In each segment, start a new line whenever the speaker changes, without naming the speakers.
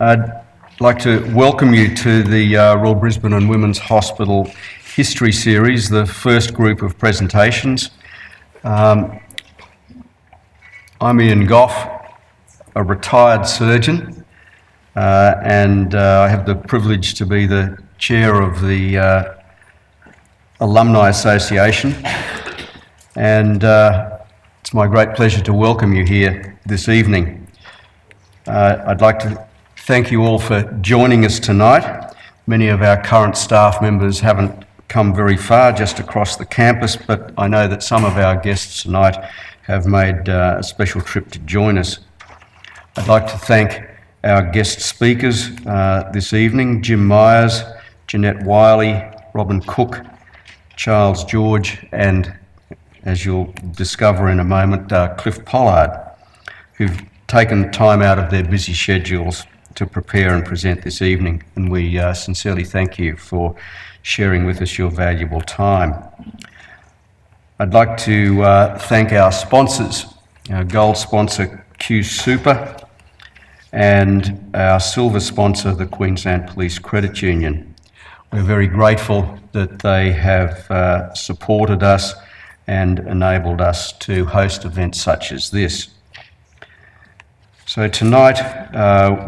I'd like to welcome you to the Royal Brisbane and Women's Hospital History Series, the first group of presentations. I'm Ian Goff, a retired surgeon, and I have the privilege to be the chair of the Alumni Association, and it's my great pleasure to welcome you here this evening. I'd like to thank you all for joining us tonight. Many of our current staff members haven't come very far, just across the campus, but I know that some of our guests tonight have made a special trip to join us. I'd like to thank our guest speakers this evening, Jim Meyers, Jeanette Wiley, Robin Cooke, Charles George, and as you'll discover in a moment, Cliff Pollard, who've taken time out of their busy schedules to prepare and present this evening, and we sincerely thank you for sharing with us your valuable time. I'd like to thank our sponsors, our gold sponsor Q Super, and our silver sponsor, the Queensland Police Credit Union. We're very grateful that they have supported us and enabled us to host events such as this. So tonight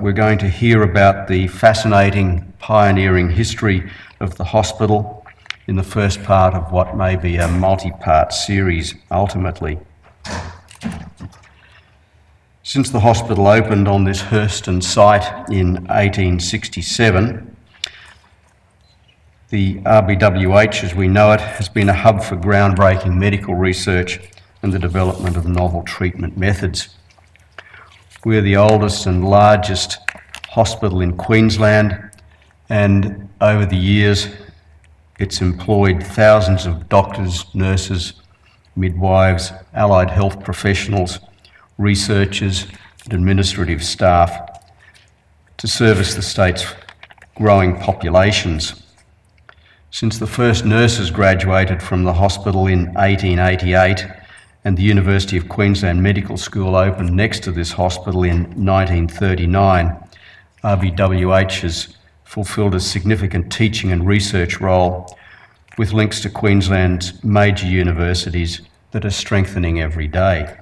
we're going to hear about the fascinating pioneering history of the hospital in the first part of what may be a multi-part series ultimately. Since the hospital opened on this Herston site in 1867, the RBWH, as we know it, has been a hub for groundbreaking medical research and the development of novel treatment methods. We're the oldest and largest hospital in Queensland, and over the years it's employed thousands of doctors, nurses, midwives, allied health professionals, researchers and administrative staff to service the state's growing populations. Since the first nurses graduated from the hospital in 1888 and the University of Queensland Medical School opened next to this hospital in 1939, RBWH has fulfilled a significant teaching and research role with links to Queensland's major universities that are strengthening every day.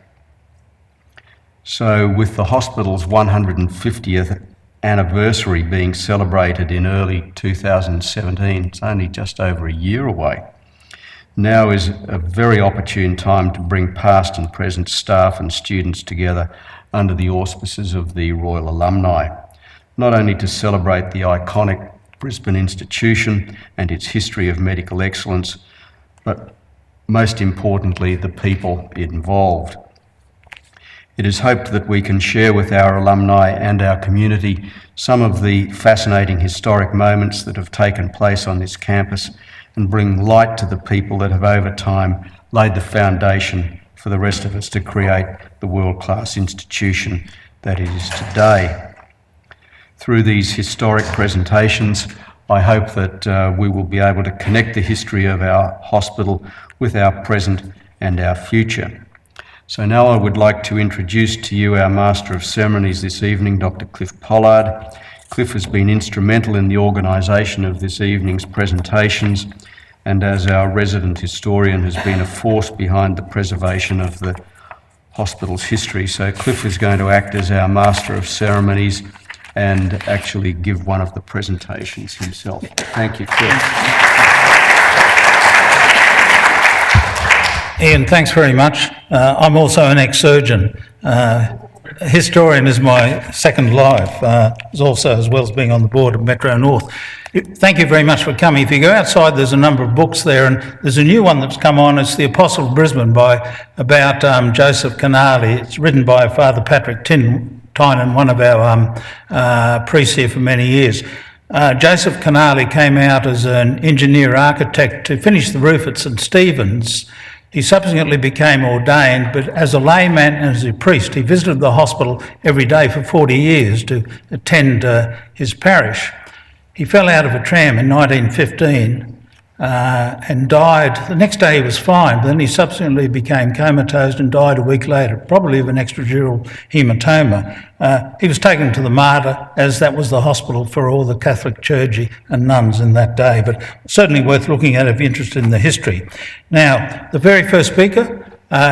So with the hospital's 150th anniversary being celebrated in early 2017, it's only just over a year away. Now is a very opportune time to bring past and present staff and students together under the auspices of the Royal Alumni, not only to celebrate the iconic Brisbane institution and its history of medical excellence, but most importantly, the people involved. It is hoped that we can share with our alumni and our community some of the fascinating historic moments that have taken place on this campus and bring light to the people that have over time laid the foundation for the rest of us to create the world-class institution that it is today. Through these historic presentations, I hope that we will be able to connect the history of our hospital with our present and our future. So now I would like to introduce to you our Master of Ceremonies this evening, Dr. Cliff Pollard. Cliff has been instrumental in the organisation of this evening's presentations, and as our resident historian has been a force behind the preservation of the hospital's history. So Cliff is going to act as our Master of Ceremonies and actually give one of the presentations himself. Thank you, Cliff.
Ian, thanks very much. I'm also an ex-surgeon. Historian is my second life, as well as being on the board of Metro North. Thank you very much for coming. If you go outside, there's a number of books there, and there's a new one that's come on. It's The Apostle of Brisbane about Joseph Canali. It's written by Father Patrick Tynan, one of our priests here for many years. Joseph Canali came out as an engineer-architect to finish the roof at St Stephen's. He subsequently became ordained, but as a layman and as a priest, he visited the hospital every day for 40 years to attend his parish. He fell out of a tram in 1915 and died. The next day he was fine, but then he subsequently became comatose and died a week later, probably of an extradural hematoma. He was taken to the Mater, as that was the hospital for all the Catholic clergy and nuns in that day, but certainly worth looking at if you're interested in the history. Now, the very first speaker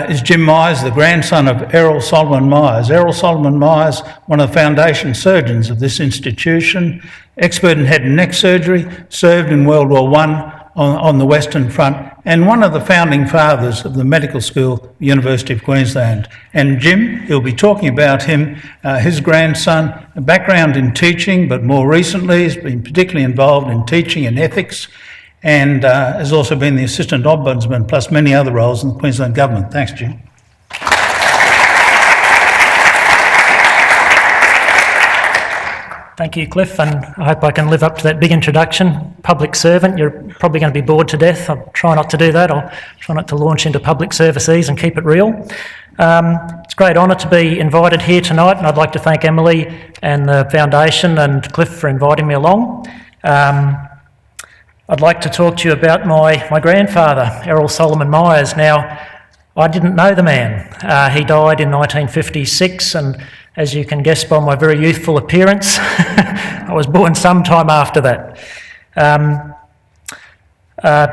is Jim Meyers, the grandson of Errol Solomon Meyers. Errol Solomon Meyers, one of the foundation surgeons of this institution, expert in head and neck surgery, served in World War I on the Western Front, and one of the founding fathers of the medical school, University of Queensland. And Jim, he'll be talking about him, his grandson, a background in teaching, but more recently has been particularly involved in teaching and ethics, and has also been the Assistant Ombudsman, plus many other roles in the Queensland Government. Thanks, Jim.
Thank you, Cliff, and I hope I can live up to that big introduction. Public servant, you're probably going to be bored to death. I'll try not to do that. I'll try not to launch into public services and keep it real. It's a great honour to be invited here tonight, and I'd like to thank Emily and the Foundation and Cliff for inviting me along. I'd like to talk to you about my grandfather, Errol Solomon Meyers. Now, I didn't know the man. He died in 1956, and as you can guess by my very youthful appearance, I was born sometime after that.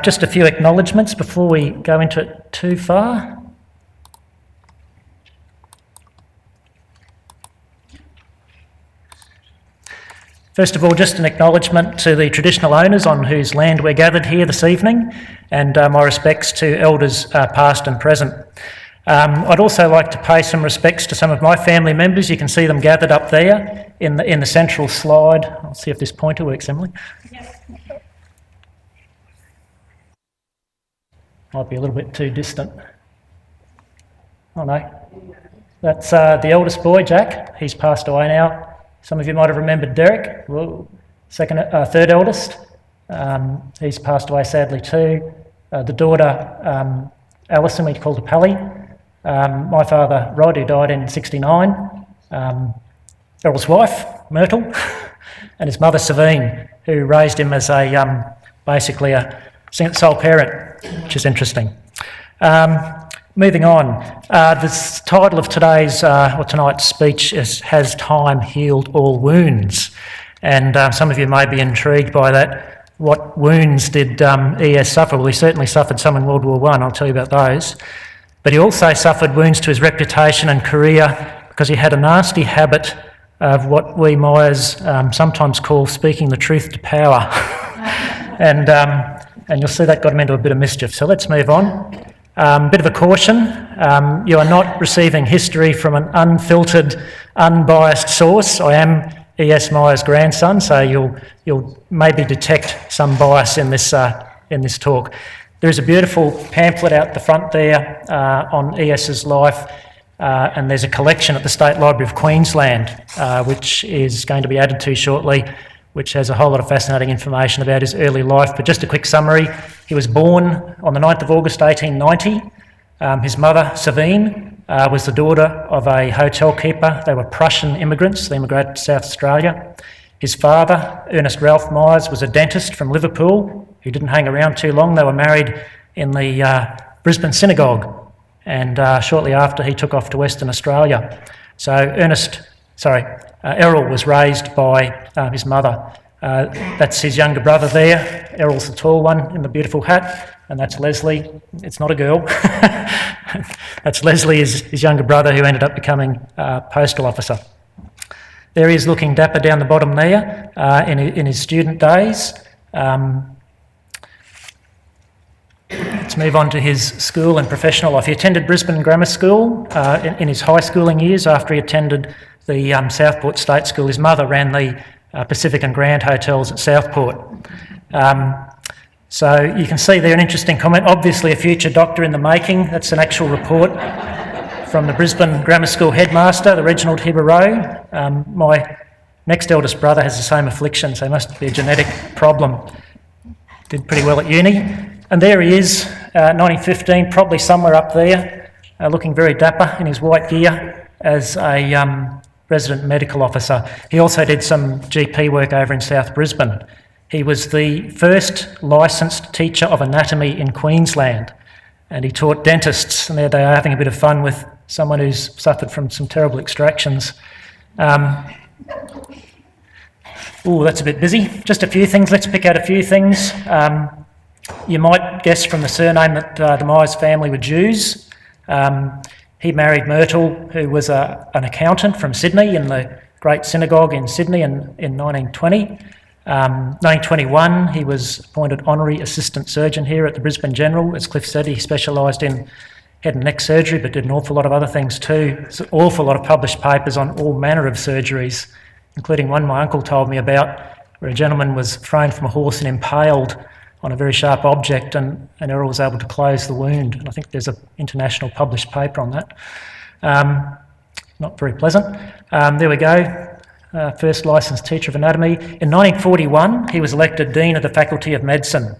Just a few acknowledgements before we go into it too far. First of all, just an acknowledgement to the traditional owners on whose land we're gathered here this evening, and my respects to elders past and present. I'd also like to pay some respects to some of my family members. You can see them gathered up there in the central slide. I'll see if this pointer works, Emily. Yes. Might be a little bit too distant. Oh no. That's the eldest boy, Jack. He's passed away now. Some of you might have remembered Derek, third eldest. He's passed away sadly too. The daughter, Alison, we called her Pally. My father, Rod, who died in 1969, Errol's wife, Myrtle, and his mother, Savine, who raised him as basically a sole parent, which is interesting. Moving on, the title of tonight's speech is "Has Time Healed All Wounds?" And some of you may be intrigued by that. What wounds did ES suffer? Well, he certainly suffered some in World War I, I'll tell you about those. But he also suffered wounds to his reputation and career because he had a nasty habit of what we Myers sometimes call speaking the truth to power. and you'll see that got him into a bit of mischief. So let's move on. Bit of a caution, you are not receiving history from an unfiltered, unbiased source. I am E.S. Meyers' grandson, so you'll maybe detect some bias in this talk. There is a beautiful pamphlet out the front there on E.S.'s life, and there's a collection at the State Library of Queensland, which is going to be added to shortly, which has a whole lot of fascinating information about his early life. But just a quick summary, he was born on the 9th of August 1890. His mother, Savine, was the daughter of a hotel keeper. They were Prussian immigrants. They immigrated to South Australia. His father, Ernest Ralph Meyers, was a dentist from Liverpool. He didn't hang around too long. They were married in the Brisbane synagogue, and shortly after he took off to Western Australia. So Errol was raised by his mother. That's his younger brother there. Errol's the tall one in the beautiful hat, and that's Leslie. It's not a girl. That's Leslie, his younger brother, who ended up becoming a postal officer. There he is looking dapper down the bottom there in his student days. Let's move on to his school and professional life. He attended Brisbane Grammar School in his high schooling years after he attended the Southport State School. His mother ran the Pacific and Grand hotels at Southport. So you can see there an interesting comment. Obviously a future doctor in the making. That's an actual report from the Brisbane Grammar School headmaster, the Reginald Hubert. My next eldest brother has the same affliction, so it must be a genetic problem. Did pretty well at uni. And there he is, 1915, probably somewhere up there, looking very dapper in his white gear as a resident medical officer. He also did some GP work over in South Brisbane. He was the first licensed teacher of anatomy in Queensland, and he taught dentists, and there they are having a bit of fun with someone who's suffered from some terrible extractions. Oh, that's a bit busy. Just a few things. Let's pick out a few things. You might guess from the surname that the Meyers family were Jews. He married Myrtle, who was an accountant from Sydney in the Great Synagogue in Sydney in 1920. 1921, he was appointed honorary assistant surgeon here at the Brisbane General. As Cliff said, he specialised in head and neck surgery, but did an awful lot of other things too. There's an awful lot of published papers on all manner of surgeries, including one my uncle told me about, where a gentleman was thrown from a horse and impaled on a very sharp object, and Errol was able to close the wound. And I think there's an international published paper on that. Not very pleasant. There we go. First licensed teacher of anatomy. In 1941, he was elected Dean of the Faculty of Medicine,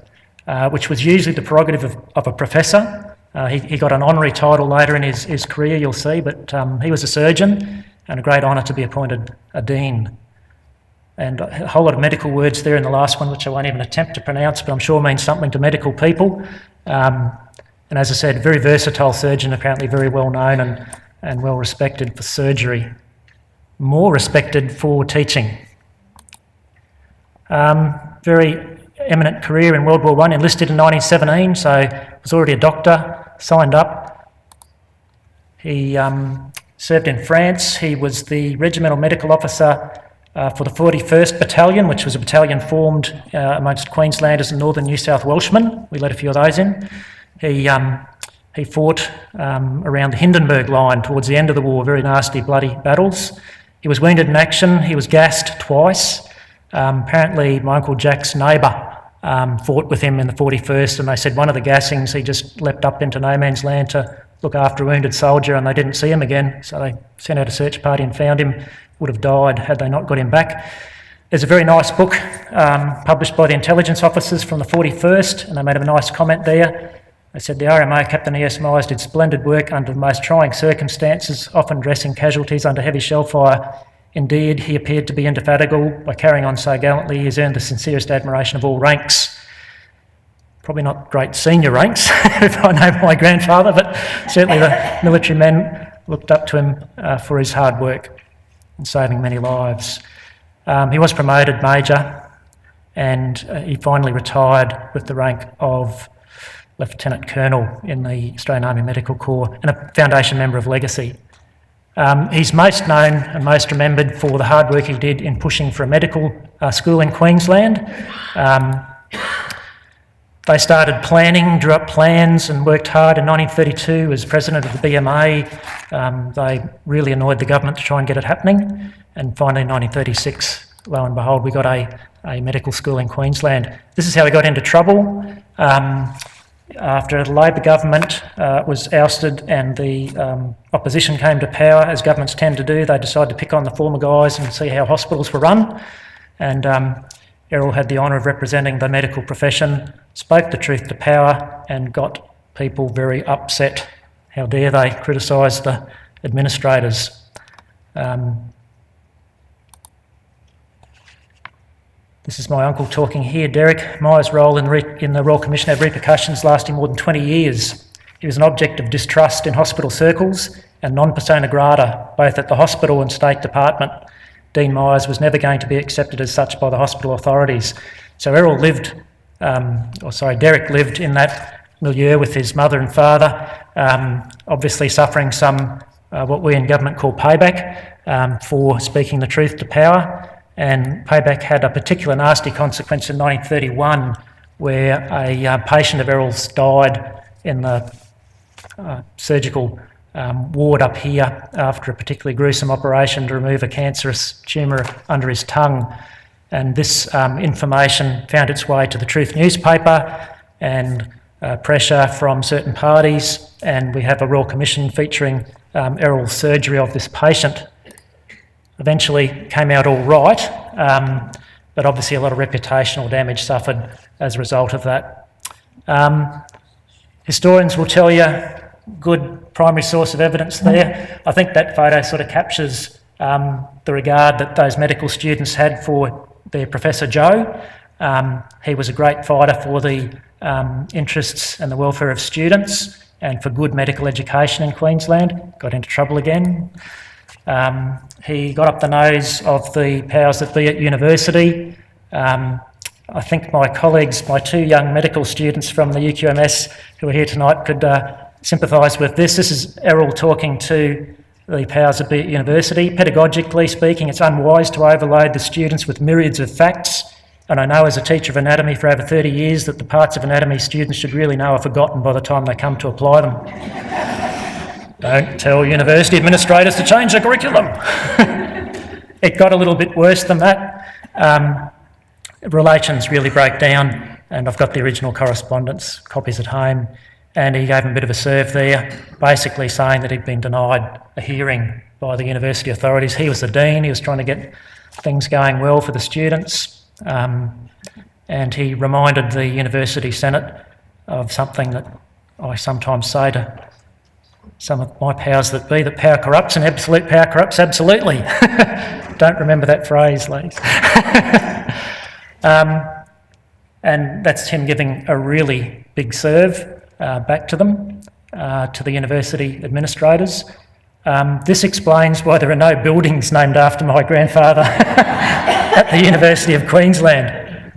which was usually the prerogative of a professor. He got an honorary title later in his career, you'll see, but he was a surgeon, and a great honour to be appointed a Dean. And a whole lot of medical words there in the last one, which I won't even attempt to pronounce, but I'm sure means something to medical people. And as I said, very versatile surgeon, apparently very well known and well respected for surgery. More respected for teaching. Very eminent career in World War I, enlisted in 1917, so was already a doctor, signed up. He served in France. He was the regimental medical officer for the 41st Battalion, which was a battalion formed amongst Queenslanders and northern New South Welshmen. We let a few of those in. He fought around the Hindenburg line towards the end of the war, very nasty, bloody battles. He was wounded in action. He was gassed twice. Apparently, my Uncle Jack's neighbour fought with him in the 41st, and they said one of the gassings, he just leapt up into no man's land to look after a wounded soldier, and they didn't see him again, so they sent out a search party and found him. Would have died had they not got him back. There's a very nice book published by the intelligence officers from the 41st, and they made a nice comment there. They said the RMO, Captain E.S. Meyers, did splendid work under the most trying circumstances, often dressing casualties under heavy shell fire. Indeed, he appeared to be indefatigable. By carrying on so gallantly, he has earned the sincerest admiration of all ranks. Probably not great senior ranks, if I know my grandfather, but certainly the military men looked up to him for his hard work in saving many lives. He was promoted Major, and he finally retired with the rank of Lieutenant Colonel in the Australian Army Medical Corps and a foundation member of Legacy. He's most known and most remembered for the hard work he did in pushing for a medical school in Queensland. They started planning, drew up plans and worked hard. In 1932, as president of the BMA, they really annoyed the government to try and get it happening. And finally, in 1936, lo and behold, we got a medical school in Queensland. This is how we got into trouble. After the Labor government was ousted and the opposition came to power, as governments tend to do, they decided to pick on the former guys and see how hospitals were run. And Errol had the honour of representing the medical profession, spoke the truth to power and got people very upset. How dare they criticise the administrators. This is my uncle talking here, Derek. Meyers' role in the Royal Commission had repercussions lasting more than 20 years. He was an object of distrust in hospital circles and non persona grata, both at the hospital and State Department. Dean Meyers was never going to be accepted as such by the hospital authorities. So Derek lived in that milieu with his mother and father, obviously suffering some, what we in government call payback, for speaking the truth to power. And payback had a particular nasty consequence in 1931, where a patient of Errol's died in the surgical ward up here after a particularly gruesome operation to remove a cancerous tumour under his tongue. And this information found its way to the Truth newspaper and pressure from certain parties, and we have a Royal Commission featuring Errol's surgery of this patient. Eventually came out all right, but obviously a lot of reputational damage suffered as a result of that. Historians will tell you, good primary source of evidence there. I think that photo sort of captures the regard that those medical students had for their Professor Joe. He was a great fighter for the interests and the welfare of students and for good medical education in Queensland. Got into trouble again. He got up the nose of the powers that be at university. I think my colleagues, my two young medical students from the UQMS who are here tonight could sympathise with this. This is Errol talking to the powers that be at university. Pedagogically speaking, it's unwise to overload the students with myriads of facts. And I know as a teacher of anatomy for over 30 years that the parts of anatomy students should really know are forgotten by the time they come to apply them. Don't tell university administrators to change the curriculum. It got a little bit worse than that. Relations really broke down, and I've got the original correspondence copies at home, and he gave him a bit of a serve there, basically saying that he'd been denied a hearing by the university authorities. He was the dean, he was trying to get things going well for the students. And he reminded the University Senate of something that I sometimes say to some of my powers that be, that power corrupts and absolute power corrupts absolutely. Don't remember that phrase, ladies. And that's him giving a really big serve back to them, to the university administrators. This explains why there are no buildings named after my grandfather at the University of Queensland.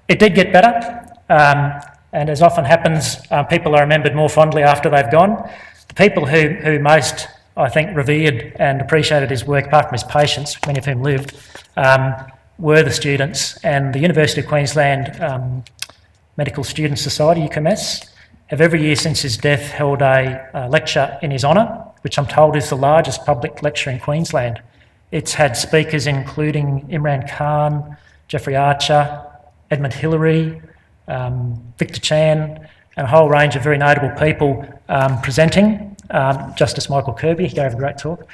It did get better, and as often happens, people are remembered more fondly after they've gone. The people who most, I think, revered and appreciated his work, apart from his patients, many of whom lived, were the students, and the University of Queensland Medical Students Society, UQMS, have every year since his death held a lecture in his honour, which I'm told is the largest public lecture in Queensland. It's had speakers including Imran Khan, Jeffrey Archer, Edmund Hillary, Victor Chan, and a whole range of very notable people presenting. Justice Michael Kirby, he gave a great talk.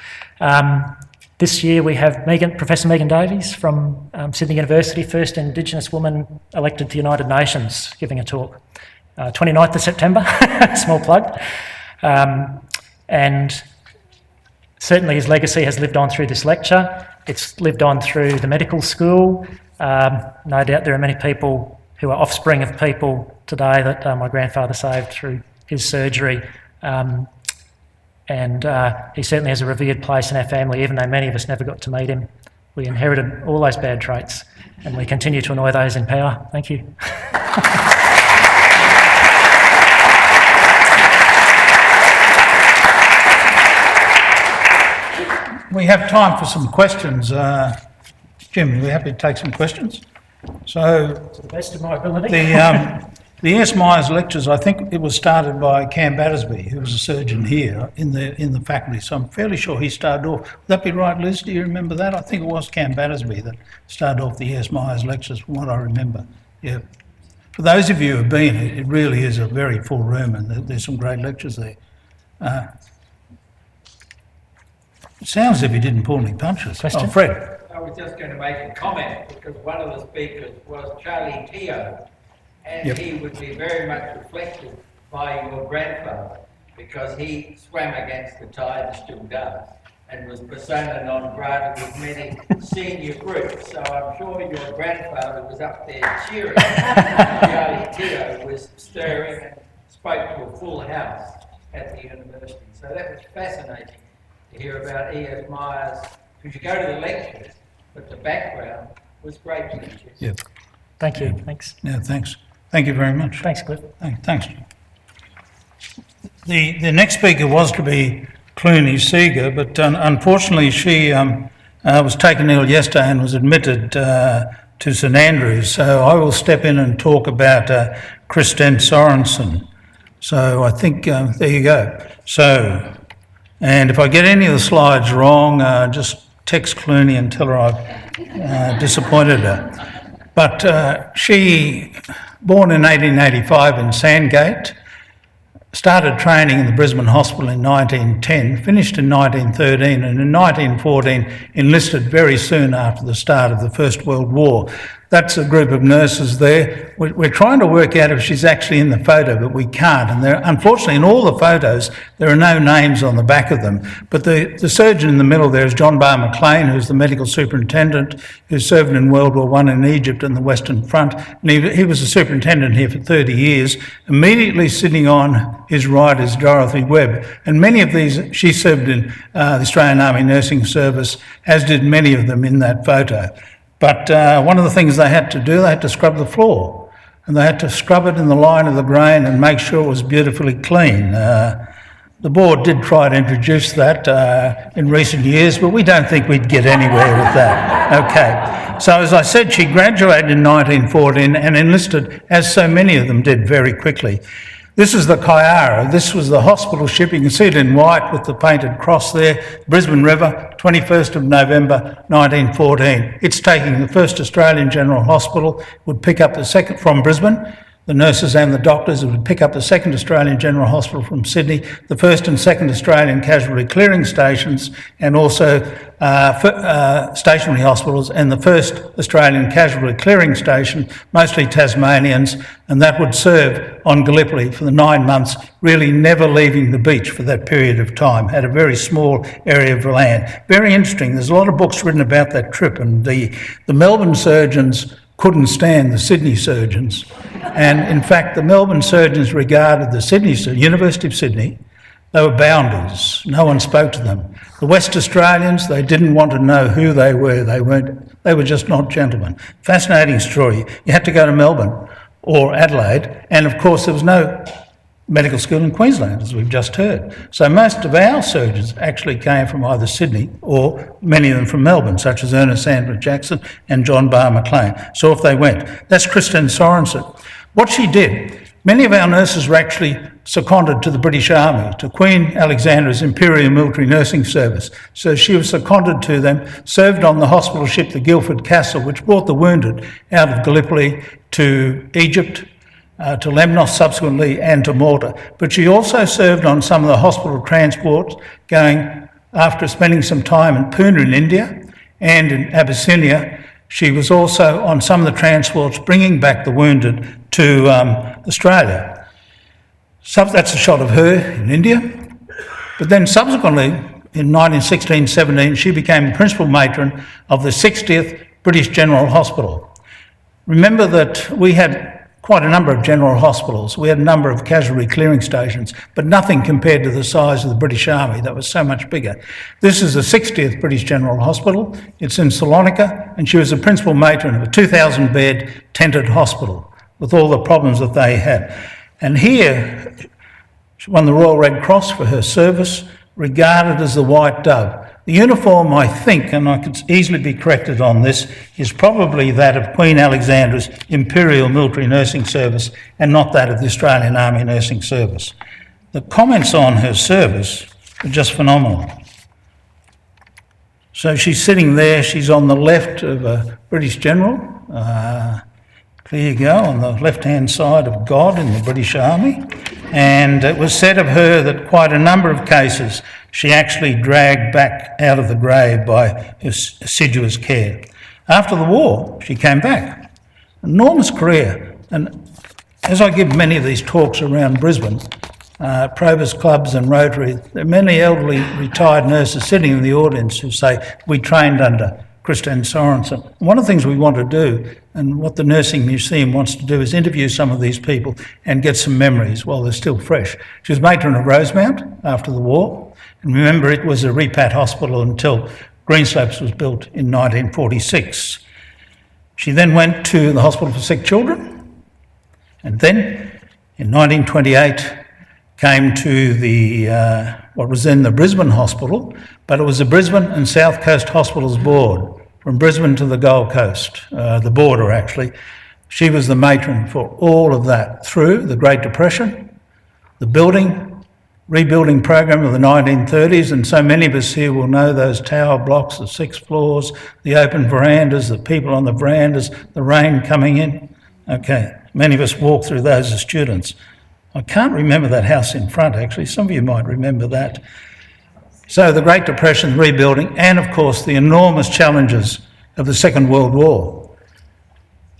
This year we have Professor Megan Davies from Sydney University, first Indigenous woman elected to the United Nations, giving a talk. 29th of September, small plug. And certainly his legacy has lived on through this lecture. It's lived on through the medical school. No doubt there are many people who are offspring of people today that my grandfather saved through his surgery. And he certainly has a revered place in our family, even though many of us never got to meet him. We inherited all those bad traits, and we continue to annoy those in power. Thank you.
We have time for some questions. Jim, are you happy to take some questions? So,
To the best of my ability.
the S. Meyers lectures, I think it was started by Cam Battersby, who was a surgeon here in the faculty. So I'm fairly sure he started off. Would that be right, Liz? Do you remember that? I think it was Cam Battersby that started off the S. Meyers lectures, from what I remember. Yeah. For those of you who have been, it really is a very full room, and there's some great lectures there. It sounds as if he didn't pull any punches.
Question?
Oh, Fred.
I was just going to make a comment because one of the speakers was Charlie Teo, and
Yep.
he would be very much reflected by your grandfather because he swam against the tide and still does, and was persona non grata with many senior groups. So I'm sure your grandfather was up there cheering. Charlie Teo was stirring and spoke to a full house at the university. So that was fascinating to hear about E.F. Meyers, because you go to the lectures, but the background was great lectures.
Yeah.
Thank you. Thanks.
Yeah, thanks. Thank you very much.
Thanks, Cliff.
Thanks. The next speaker was to be Clooney Seeger, but unfortunately she was taken ill yesterday and was admitted to St Andrews. So I will step in and talk about Kristen Sorensen. So I think, there you go. So, and if I get any of the slides wrong, just text Clooney and tell her I've disappointed her. But she, born in 1885 in Sandgate, started training in the Brisbane Hospital in 1910, finished in 1913, and in 1914 enlisted very soon after the start of the First World War. That's a group of nurses there. We're trying to work out if she's actually in the photo, but we can't. And unfortunately, in all the photos, there are no names on the back of them. But the surgeon in the middle there is John Burmer, who's the medical superintendent, who served in World War I in Egypt and the Western Front. And he was a superintendent here for 30 years. Immediately sitting on his right is Dorothy Webb. And many of these, she served in the Australian Army Nursing Service, as did many of them in that photo. But one of the things they had to do, they had to scrub the floor. And they had to scrub it in the line of the grain and make sure it was beautifully clean. The board did try to introduce that in recent years, but we don't think we'd get anywhere with that. Okay. So as I said, she graduated in 1914 and enlisted, as so many of them did, very quickly. This is the Cairo. This was the hospital ship. You can see it in white with the painted cross there. Brisbane River, 21st of November 1914. It's taking the first Australian General Hospital, would pick up the second from Brisbane. The nurses and the doctors would pick up the second Australian General Hospital from Sydney, the first and second Australian casualty clearing stations, and also stationary hospitals, and the first Australian casualty clearing station, mostly Tasmanians, and that would serve on Gallipoli for the 9 months, really never leaving the beach for that period of time, had a very small area of land. Very interesting. There's a lot of books written about that trip, and the Melbourne surgeons couldn't stand the Sydney surgeons. And in fact, the Melbourne surgeons regarded the University of Sydney, they were boundaries. No one spoke to them. The West Australians, they didn't want to know who they were. They were just not gentlemen. Fascinating story. You had to go to Melbourne or Adelaide. And of course, there was no medical school in Queensland, as we've just heard. So most of our surgeons actually came from either Sydney or many of them from Melbourne, such as Ernest Sandra Jackson and John Burmer. So off they went. That's Kristen Sorensen. What she did, many of our nurses were actually seconded to the British Army, to Queen Alexandra's Imperial Military Nursing Service. So she was seconded to them, served on the hospital ship, the Guildford Castle, which brought the wounded out of Gallipoli to Egypt, to Lemnos subsequently, and to Malta. But she also served on some of the hospital transports, going after spending some time in Pune in India and in Abyssinia. She was also on some of the transports bringing back the wounded to Australia. So that's a shot of her in India. But then subsequently, in 1916-17, she became the principal matron of the 60th British General Hospital. Remember that we had quite a number of general hospitals. We had a number of casualty clearing stations, but nothing compared to the size of the British Army. That was so much bigger. This is the 60th British General Hospital. It's in Solonika, and she was the principal matron of a 2,000-bed tented hospital with all the problems that they had. And here, she won the Royal Red Cross for her service, regarded as the White Dove. The uniform, I think, and I could easily be corrected on this, is probably that of Queen Alexandra's Imperial Military Nursing Service and not that of the Australian Army Nursing Service. The comments on her service are just phenomenal. So she's sitting there, she's on the left of a British general. There you go, on the left-hand side of God in the British Army. And it was said of her that quite a number of cases she actually dragged back out of the grave by her assiduous care. After the war, she came back. Enormous career. And as I give many of these talks around Brisbane, Probus clubs and Rotary, there are many elderly retired nurses sitting in the audience who say, we trained under Kristen Sorensen. One of the things we want to do, and what the Nursing Museum wants to do, is interview some of these people and get some memories while they're still fresh. She was matron of Rosemount after the war, and remember it was a repat hospital until Greenslopes was built in 1946. She then went to the Hospital for Sick Children, and then in 1928 came to the what was then the Brisbane Hospital, but it was the Brisbane and South Coast Hospitals Board, from Brisbane to the Gold Coast, the border actually. She was the matron for all of that through the Great Depression, the rebuilding program of the 1930s, and so many of us here will know those tower blocks, the 6 floors, the open verandas, the people on the verandas, the rain coming in. Okay, many of us walked through those as students. I can't remember that house in front, actually. Some of you might remember that. So the Great Depression, the rebuilding, and of course the enormous challenges of the Second World War.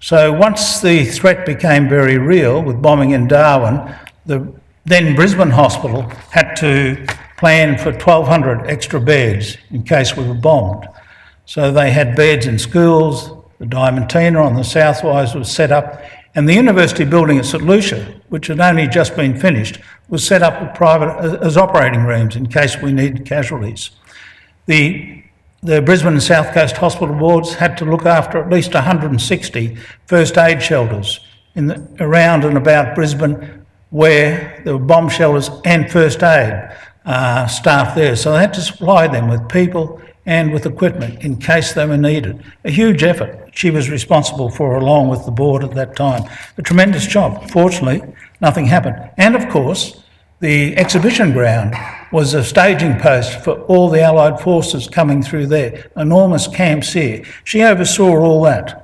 So once the threat became very real with bombing in Darwin, the then Brisbane Hospital had to plan for 1,200 extra beds in case we were bombed. So they had beds in schools, the Diamantina on the Southwise was set up, and the university building at St Lucia, which had only just been finished, was set up as operating rooms in case we needed casualties. The Brisbane and South Coast hospital boards had to look after at least 160 first aid shelters around and about Brisbane, where there were bomb shelters and first aid staff there. So they had to supply them with people and with equipment in case they were needed. A huge effort she was responsible for, along with the board at that time. A tremendous job. Fortunately, nothing happened. And of course, the exhibition ground was a staging post for all the Allied forces coming through there. Enormous camps here. She oversaw all that.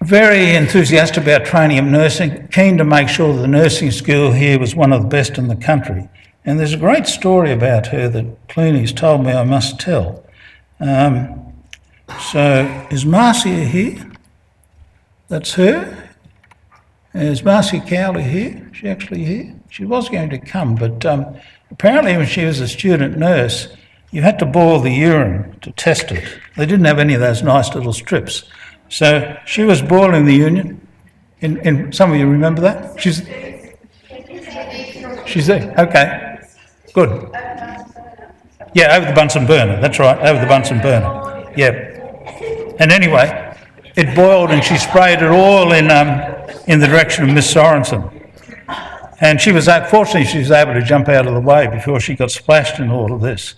Very enthusiastic about training of nursing, keen to make sure that the nursing school here was one of the best in the country. And there's a great story about her that Clooney's told me I must tell. So is Marcia here? That's her. Is Marcia Cowley here? Is she actually here? She was going to come, but apparently when she was a student nurse, you had to boil the urine to test it. They didn't have any of those nice little strips. So she was boiling the urine. In some of you remember that? She's there. Okay, good. Yeah, over the Bunsen burner. That's right, over the Bunsen burner. Yeah. And anyway, it boiled and she sprayed it all in the direction of Miss Sorensen. And fortunately, she was able to jump out of the way before she got splashed in all of this.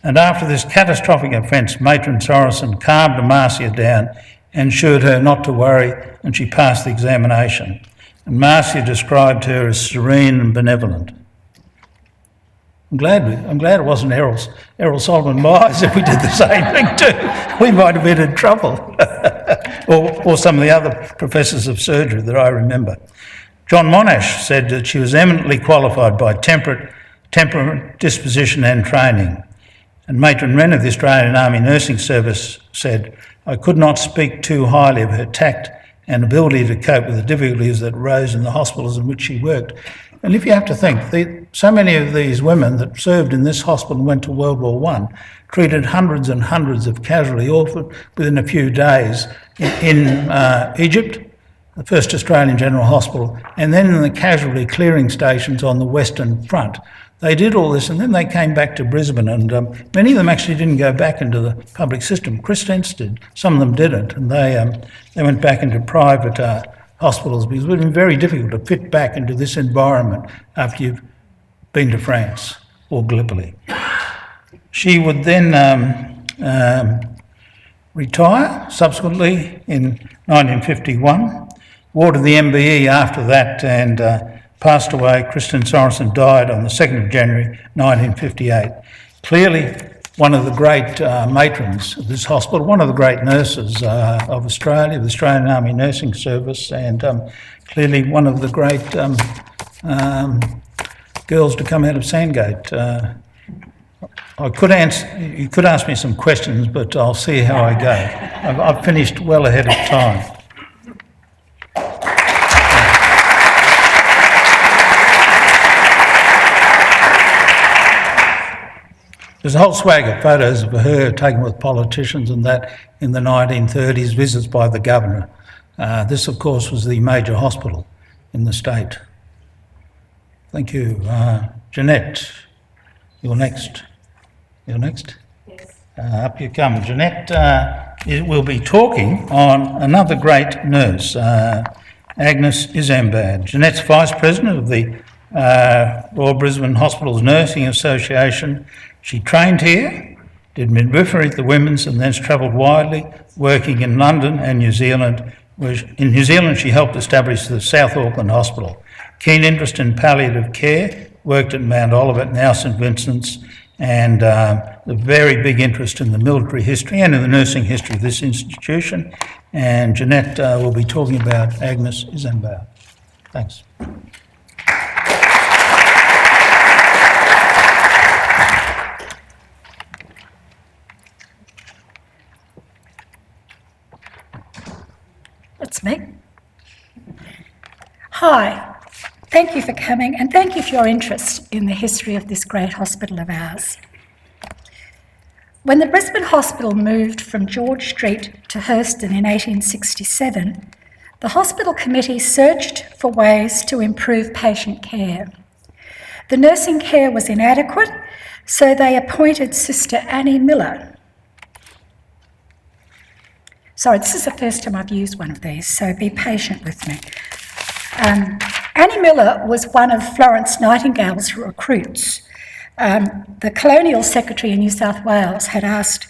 And after this catastrophic offence, Matron Sorensen calmed Marcia down and assured her not to worry, and she passed the examination. And Marcia described her as serene and benevolent. I'm glad it wasn't Errol Solomon Meyers if we did the same thing too. We might have been in trouble. or some of the other professors of surgery that I remember. John Monash said that she was eminently qualified by temperament, disposition and training. And Matron Wren of the Australian Army Nursing Service said, I could not speak too highly of her tact and ability to cope with the difficulties that arose in the hospitals in which she worked. And if you have to think, so many of these women that served in this hospital and went to World War I treated hundreds and hundreds of casualty orphaned within a few days in Egypt, the first Australian General Hospital, and then in the casualty clearing stations on the Western Front. They did all this and then they came back to Brisbane, and many of them actually didn't go back into the public system. Christense did, some of them didn't, and they went back into private hospitals because it would have been very difficult to fit back into this environment after you've been to France or Gallipoli. She would then retire subsequently in 1951, awarded the MBE after that, and passed away. Kristen Sorensen died on the 2nd of January 1958. Clearly one of the great matrons of this hospital, one of the great nurses of Australia, the Australian Army Nursing Service, and clearly one of the great girls to come out of Sandgate. You could ask me some questions, but I'll see how I go. I've finished well ahead of time. There's a whole swag of photos of her taken with politicians and that in the 1930s, visits by the governor. This, of course, was the major hospital in the state. Thank you. Jeanette, you're next. You're next?
Yes.
Up you come. Jeanette will be talking on another great nurse, Agnes Isambert. Jeanette's Vice President of the Royal Brisbane Hospitals Nursing Association. She trained here, did midwifery at the Women's, and then travelled widely, working in London and New Zealand. In New Zealand, she helped establish the South Auckland Hospital. Keen interest in palliative care, worked at Mount Olivet, now St Vincent's, and a very big interest in the military history and in the nursing history of this institution. And Jeanette will be talking about Agnes Isambert. Thanks.
That's me. Hi, thank you for coming and thank you for your interest in the history of this great hospital of ours. When the Brisbane Hospital moved from George Street to Herston in 1867, the hospital committee searched for ways to improve patient care. The nursing care was inadequate, so they appointed Sister Annie Miller. Sorry, this is the first time I've used one of these, so be patient with me. Annie Miller was one of Florence Nightingale's recruits. The Colonial Secretary in New South Wales had asked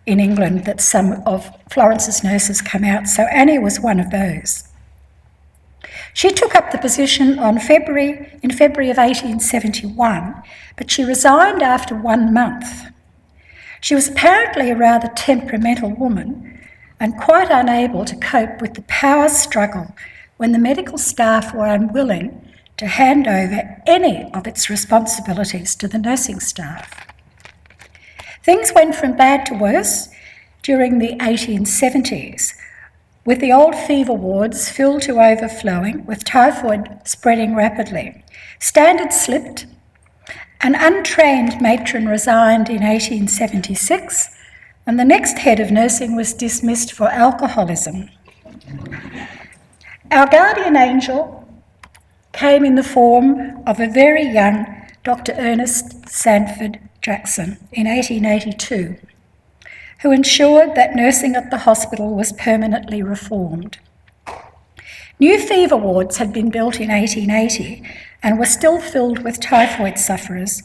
in England that some of Florence's nurses come out, so Annie was one of those. She took up the position in February of 1871, but she resigned after 1 month. She was apparently a rather temperamental woman and quite unable to cope with the power struggle when the medical staff were unwilling to hand over any of its responsibilities to the nursing staff. Things went from bad to worse during the 1870s, with the old fever wards filled to overflowing, with typhoid spreading rapidly. Standards slipped. An untrained matron resigned in 1876, and the next head of nursing was dismissed for alcoholism. Our guardian angel came in the form of a very young Dr. Ernest Sanford Jackson in 1882, who ensured that nursing at the hospital was permanently reformed. New fever wards had been built in 1880 and were still filled with typhoid sufferers.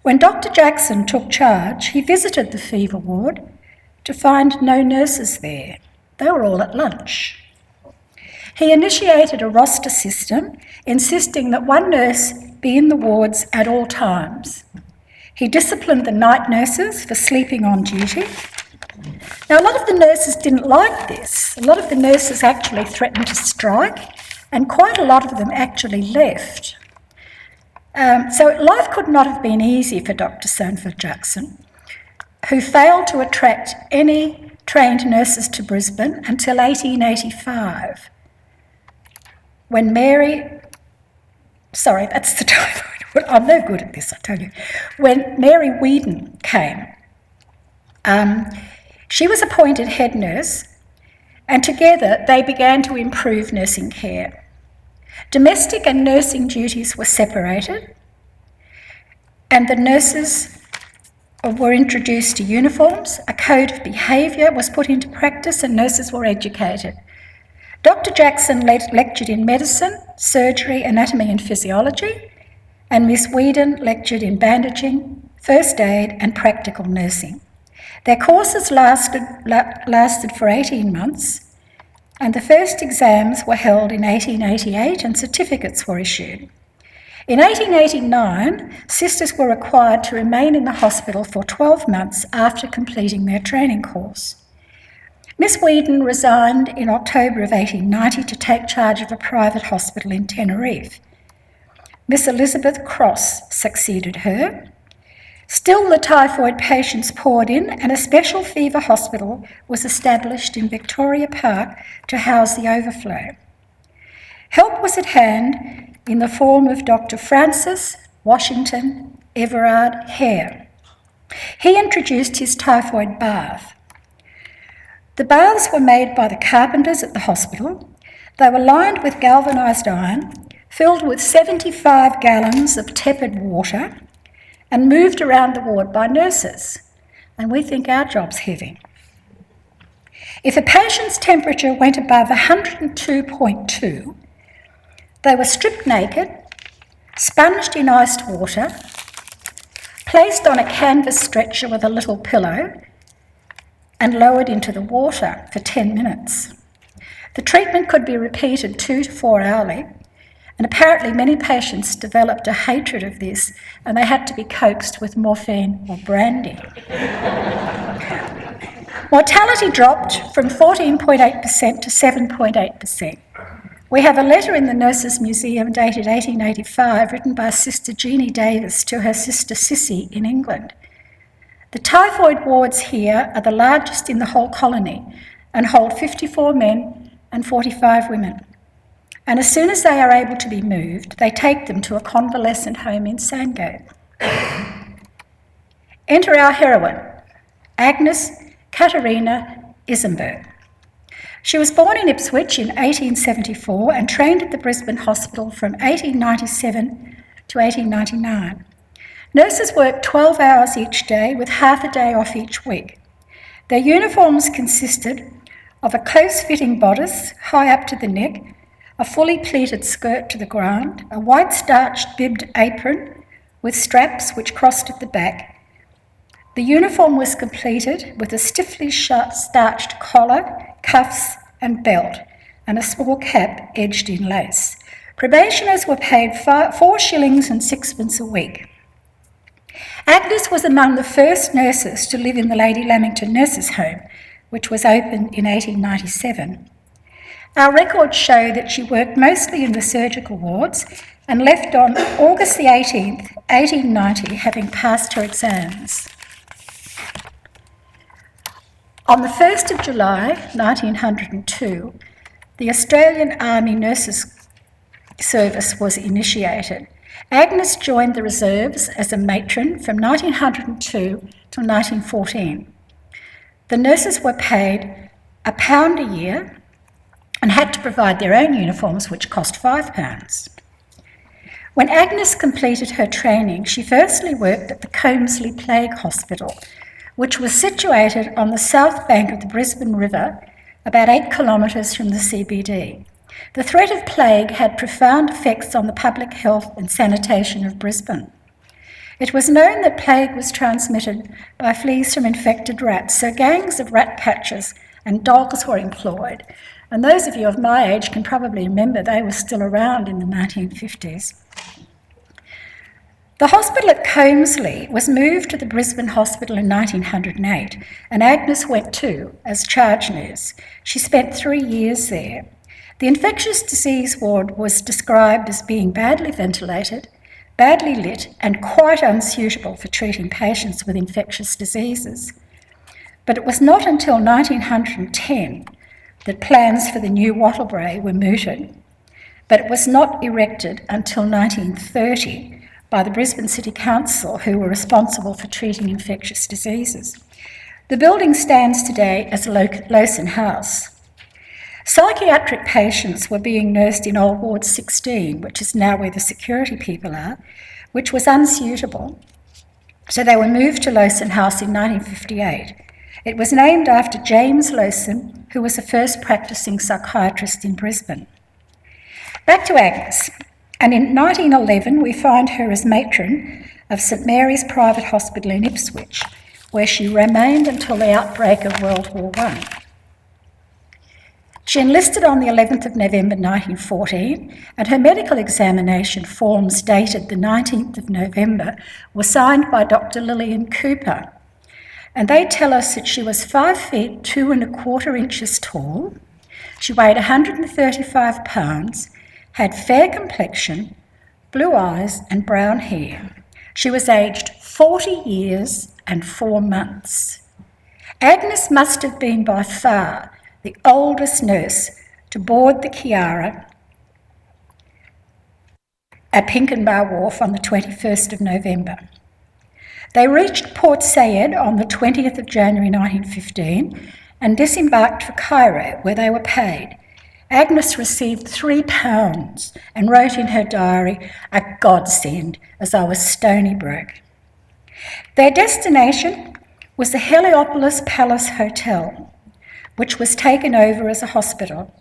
When Dr. Jackson took charge, he visited the fever ward to find no nurses there. They were all at lunch. He initiated a roster system, insisting that one nurse be in the wards at all times. He disciplined the night nurses for sleeping on duty. Now, a lot of the nurses didn't like this. A lot of the nurses actually threatened to strike, and quite a lot of them actually left. So life could not have been easy for Dr. Sanford Jackson, who failed to attract any trained nurses to Brisbane until 1885, when that's the typhoid. I'm no good at this, I tell you. When Mary Whedon came, she was appointed head nurse, and together they began to improve nursing care. Domestic and nursing duties were separated, and the nurses were introduced to uniforms. A code of behaviour was put into practice, and nurses were educated. Dr. Jackson lectured in medicine, surgery, anatomy and physiology, and Miss Whedon lectured in bandaging, first aid and practical nursing. Their courses lasted for 18 months, and the first exams were held in 1888 and certificates were issued. In 1889, sisters were required to remain in the hospital for 12 months after completing their training course. Miss Whedon resigned in October of 1890 to take charge of a private hospital in Tenerife. Miss Elizabeth Cross succeeded her. Still, the typhoid patients poured in, and a special fever hospital was established in Victoria Park to house the overflow. Help was at hand in the form of Dr. Francis Washington Everard Hare. He introduced his typhoid bath. The baths were made by the carpenters at the hospital. They were lined with galvanised iron, filled with 75 gallons of tepid water, and moved around the ward by nurses. And we think our job's heavy. If a patient's temperature went above 102.2, they were stripped naked, sponged in iced water, placed on a canvas stretcher with a little pillow, and lowered into the water for 10 minutes. The treatment could be repeated 2 to 4 hourly, and apparently many patients developed a hatred of this, and they had to be coaxed with morphine or brandy. Mortality dropped from 14.8% to 7.8%. We have a letter in the Nurses' Museum dated 1885 written by Sister Jeannie Davis to her sister Sissy in England. The typhoid wards here are the largest in the whole colony and hold 54 men and 45 women. And as soon as they are able to be moved, they take them to a convalescent home in Sandgate. Enter our heroine, Agnes Katerina Isambert. She was born in Ipswich in 1874 and trained at the Brisbane Hospital from 1897 to 1899. Nurses worked 12 hours each day with half a day off each week. Their uniforms consisted of a close-fitting bodice high up to the neck, a fully pleated skirt to the ground, a white starched bibbed apron with straps which crossed at the back. The uniform was completed with a stiffly starched collar, cuffs and belt, and a small cap edged in lace. Probationers were paid 4 shillings and 6pence a week. Agnes was among the first nurses to live in the Lady Lamington Nurses' Home, which was opened in 1897. Our records show that she worked mostly in the surgical wards and left on August the 18th, 1890, having passed her exams. On the 1st of July 1902, the Australian Army Nurses Service was initiated. Agnes joined the reserves as a matron from 1902 till 1914. The nurses were paid £1 a year and had to provide their own uniforms, which cost £5. When Agnes completed her training, she firstly worked at the Colmslie Plague Hospital, which was situated on the south bank of the Brisbane River, about 8 kilometres from the CBD. The threat of plague had profound effects on the public health and sanitation of Brisbane. It was known that plague was transmitted by fleas from infected rats, so gangs of rat catchers and dogs were employed. And those of you of my age can probably remember they were still around in the 1950s. The hospital at Colmslie was moved to the Brisbane Hospital in 1908, and Agnes went too as charge nurse. She spent 3 years there. The infectious disease ward was described as being badly ventilated, badly lit, and quite unsuitable for treating patients with infectious diseases. But it was not until 1910 that plans for the new Wattlebrae were mooted, but it was not erected until 1930 by the Brisbane City Council, who were responsible for treating infectious diseases. The building stands today as Lowson House. Psychiatric patients were being nursed in Old Ward 16, which is now where the security people are, which was unsuitable. So they were moved to Lowson House in 1958. It was named after James Lowson, who was the first practising psychiatrist in Brisbane. Back to Agnes. And in 1911, we find her as matron of St Mary's Private Hospital in Ipswich, where she remained until the outbreak of World War I. She enlisted on the 11th of November 1914, and her medical examination forms dated the 19th of November were signed by Dr. Lillian Cooper. And they tell us that she was 5 feet 2 1/4 inches tall, she weighed 135 pounds, had fair complexion, blue eyes and brown hair. She was aged 40 years and 4 months. Agnes must have been by far the oldest nurse to board the Chiara at Pinkenbar Wharf on the 21st of November. They reached Port Said on the 20th of January 1915 and disembarked for Cairo, where they were paid. Agnes received £3 and wrote in her diary, "A godsend, as I was stony broke." Their destination was the Heliopolis Palace Hotel, which was taken over as a hospital.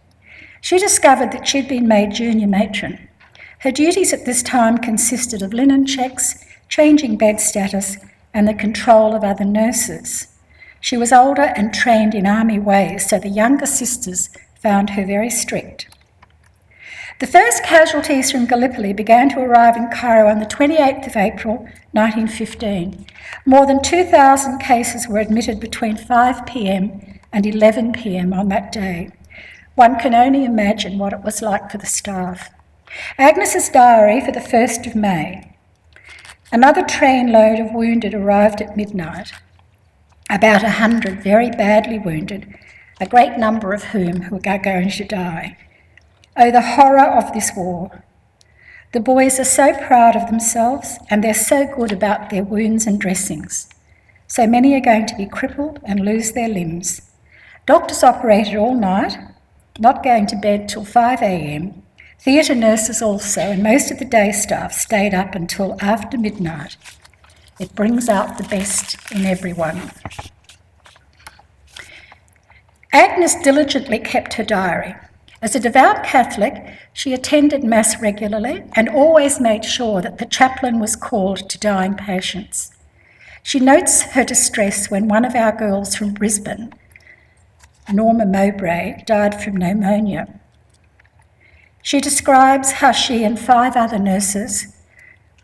She discovered that she'd been made junior matron. Her duties at this time consisted of linen checks, changing bed status, and the control of other nurses. She was older and trained in army ways, so the younger sisters found her very strict. The first casualties from Gallipoli began to arrive in Cairo on the 28th of April 1915. More than 2,000 cases were admitted between 5 p.m. and 11 p.m. on that day. One can only imagine what it was like for the staff. Agnes's diary for the 1st of May. Another trainload of wounded arrived at midnight. About 100 very badly wounded a great number of whom who are going to die. Oh, the horror of this war. The boys are so proud of themselves and they're so good about their wounds and dressings. So many are going to be crippled and lose their limbs. Doctors operated all night, not going to bed till 5 a.m. Theatre nurses also, and most of the day staff stayed up until after midnight. It brings out the best in everyone. Agnes diligently kept her diary. As a devout Catholic, she attended Mass regularly and always made sure that the chaplain was called to dying patients. She notes her distress when one of our girls from Brisbane, Norma Mowbray, died from pneumonia. She describes how she and 5 other nurses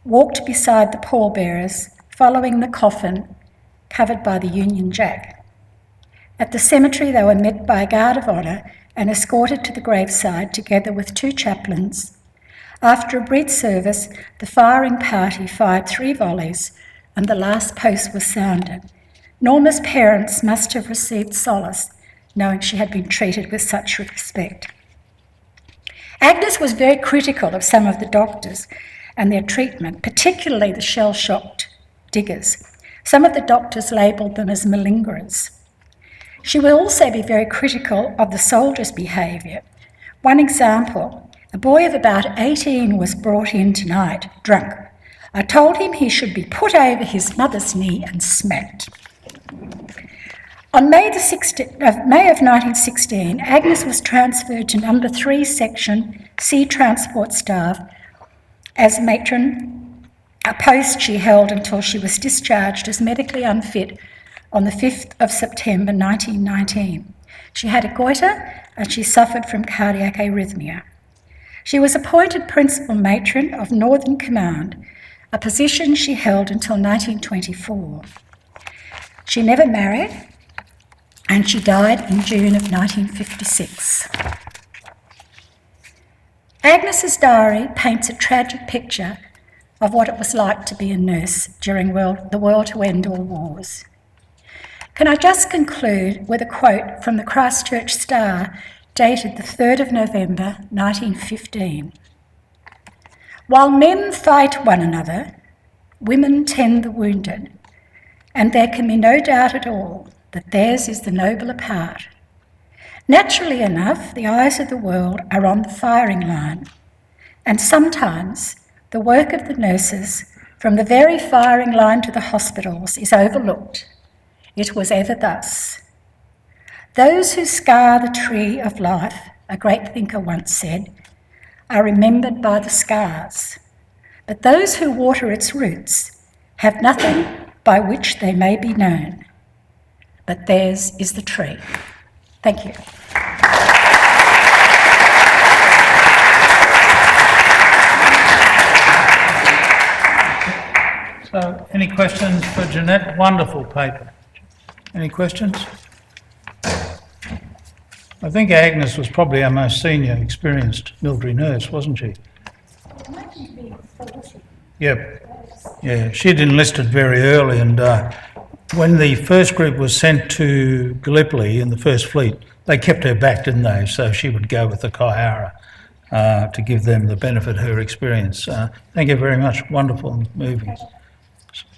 walked beside the pallbearers, following the coffin covered by the Union Jack. At the cemetery, they were met by a guard of honour and escorted to the graveside together with 2 chaplains. After a brief service, the firing party fired 3 volleys and the last post was sounded. Norma's parents must have received solace, knowing she had been treated with such respect. Agnes was very critical of some of the doctors and their treatment, particularly the shell-shocked diggers. Some of the doctors labelled them as malingerers. She will also be very critical of the soldiers' behaviour. One example, a boy of about 18 was brought in tonight, drunk. I told him he should be put over his mother's knee and smacked. On May of 1916, Agnes was transferred to number 3 section Sea Transport staff as matron, a post she held until she was discharged as medically unfit on the 5th of September 1919. She had a goiter and she suffered from cardiac arrhythmia. She was appointed principal matron of Northern Command, a position she held until 1924. She never married, and she died in June of 1956. Agnes's diary paints a tragic picture of what it was like to be a nurse during the war to end all wars. Can I just conclude with a quote from the Christchurch Star, dated the 3rd of November 1915. While men fight one another, women tend the wounded, and there can be no doubt at all that theirs is the nobler part. Naturally enough, the eyes of the world are on the firing line, and sometimes the work of the nurses from the very firing line to the hospitals is overlooked. It was ever thus. Those who scar the tree of life, a great thinker once said, are remembered by the scars, but those who water its roots have nothing by which they may be known. But theirs is the tree. Thank you.
So, any questions for Jeanette? Wonderful paper. Any questions? I think Agnes was probably our most senior experienced military nurse, wasn't she? Yep. Yeah, she'd enlisted very early, and when the first group was sent to Gallipoli in the First Fleet, they kept her back, didn't they? So she would go with the Cairo to give them the benefit of her experience. Thank you very much. Wonderful and moving.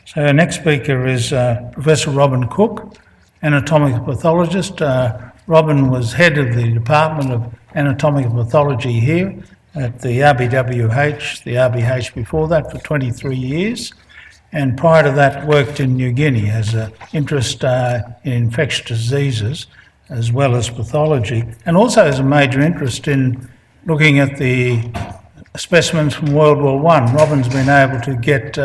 So our next speaker is Professor Robin Cooke, anatomic pathologist. Robin was head of the Department of Anatomic Pathology here at the RBWH, the RBH before that, for 23 years. And prior to that, worked in New Guinea as an interest in infectious diseases as well as pathology, and also has a major interest in looking at the specimens from World War I. Robin's been able to get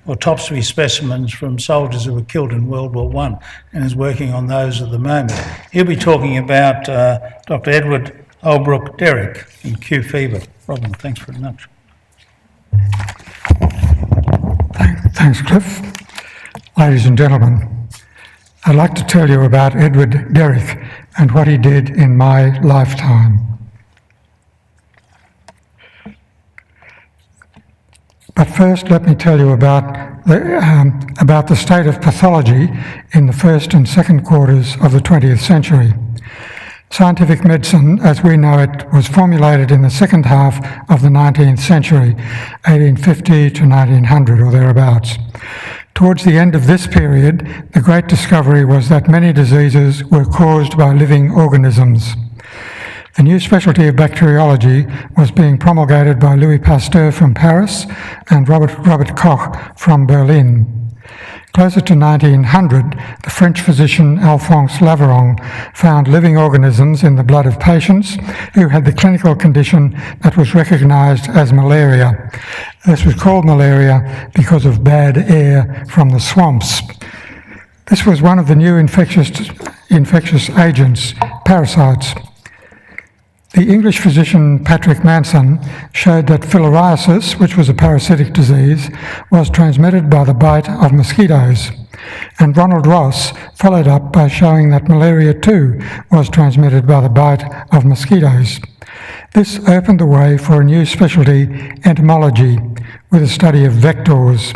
autopsy specimens from soldiers who were killed in World War I and is working on those at the moment. He'll be talking about Dr. Edward Holbrook Derrick in Q fever. Robin, thanks very much.
Thanks, Cliff. Ladies and gentlemen, I'd like to tell you about Edward Derrick and what he did in my lifetime. But first, let me tell you about the state of pathology in the first and second quarters of the 20th century. Scientific medicine, as we know it, was formulated in the second half of the 19th century, 1850 to 1900 or thereabouts. Towards the end of this period, the great discovery was that many diseases were caused by living organisms. The new specialty of bacteriology was being promulgated by Louis Pasteur from Paris and Robert Koch from Berlin. Closer to 1900, the French physician Alphonse Laveron found living organisms in the blood of patients who had the clinical condition that was recognised as malaria. This was called malaria because of bad air from the swamps. This was one of the new infectious agents, parasites. The English physician Patrick Manson showed that filariasis, which was a parasitic disease, was transmitted by the bite of mosquitoes. And Ronald Ross followed up by showing that malaria too was transmitted by the bite of mosquitoes. This opened the way for a new specialty, entomology, with a study of vectors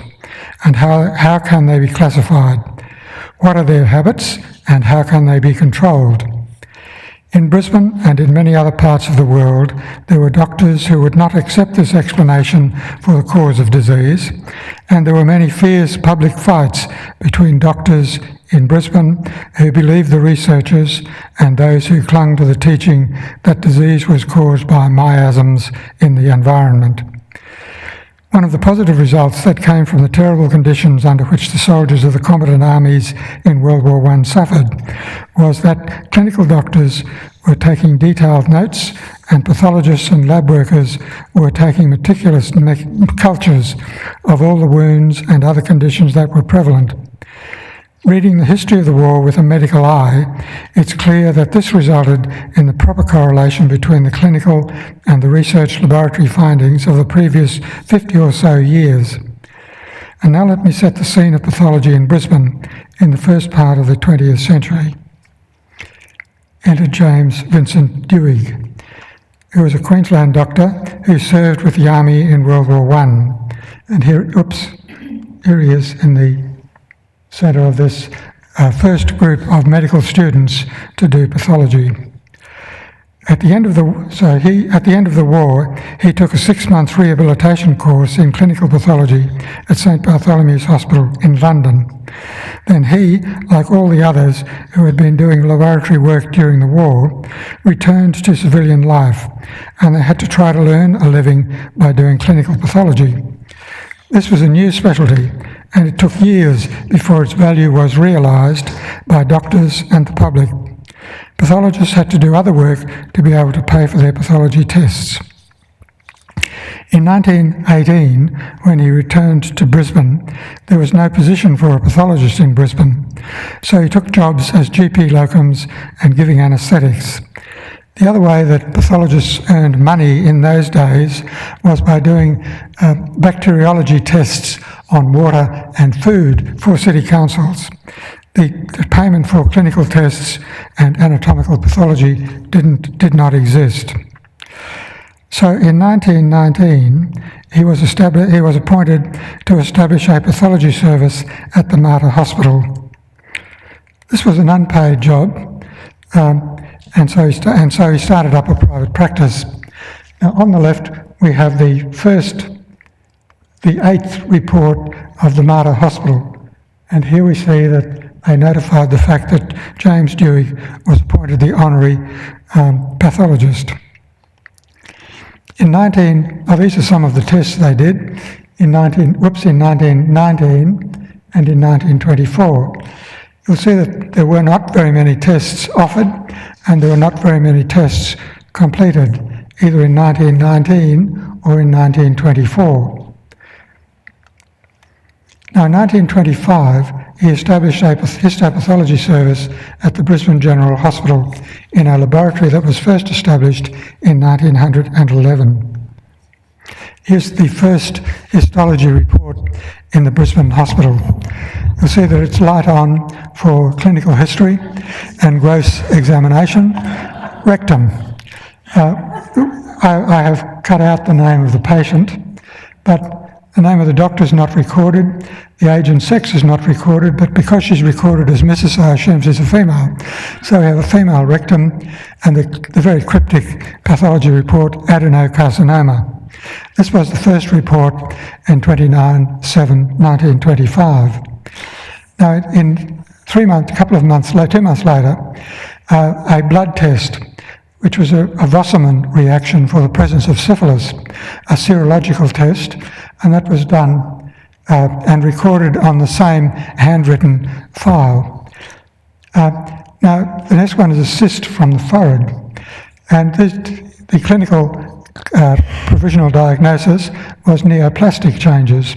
and how can they be classified, what are their habits, and how can they be controlled. In Brisbane and in many other parts of the world, there were doctors who would not accept this explanation for the cause of disease, and there were many fierce public fights between doctors in Brisbane who believed the researchers and those who clung to the teaching that disease was caused by miasms in the environment. One of the positive results that came from the terrible conditions under which the soldiers of the combatant armies in World War I suffered was that clinical doctors were taking detailed notes and pathologists and lab workers were taking meticulous cultures of all the wounds and other conditions that were prevalent. Reading the history of the war with a medical eye, it's clear that this resulted in the proper correlation between the clinical and the research laboratory findings of the previous 50 or so years. And now let me set the scene of pathology in Brisbane in the first part of the 20th century. Enter James Vincent Dique, who was a Queensland doctor who served with the army in World War I. And here he is in the centre of this first group of medical students to do pathology. At the end of the war, he took a 6-month rehabilitation course in clinical pathology at St Bartholomew's Hospital in London. Then he, like all the others who had been doing laboratory work during the war, returned to civilian life, and they had to try to earn a living by doing clinical pathology. This was a new specialty, and it took years before its value was realised by doctors and the public. Pathologists had to do other work to be able to pay for their pathology tests. In 1918, when he returned to Brisbane, there was no position for a pathologist in Brisbane, so he took jobs as GP locums and giving anaesthetics. The other way that pathologists earned money in those days was by doing bacteriology tests on water and food for city councils. The payment for clinical tests and anatomical pathology did not exist. So in 1919, he was appointed to establish a pathology service at the Mater Hospital. This was an unpaid job, and so he started up a private practice. Now on the left we have the 8th report of the Mater Hospital, and here we see that they notified the fact that James Dewey was appointed the honorary pathologist. These are some of the tests they did in 1919 and in 1924. You'll see that there were not very many tests offered, and there were not very many tests completed, either in 1919 or in 1924. Now, in 1925, he established a histopathology service at the Brisbane General Hospital in a laboratory that was first established in 1911. Here's the first histology report in the Brisbane Hospital. You'll see that it's light on for clinical history and gross examination. Rectum. I have cut out the name of the patient, but The name of the doctor is not recorded, the age and sex is not recorded, but because she's recorded as Mrs., I assume she's a female. So we have a female rectum and the very cryptic pathology report, adenocarcinoma. This was the first report in 29/7/1925. Now, in 2 months later, a blood test, which was a Wassermann reaction for the presence of syphilis, a serological test, and that was done and recorded on the same handwritten file. Now, the next one is a cyst from the forehead, and the clinical provisional diagnosis was neoplastic changes.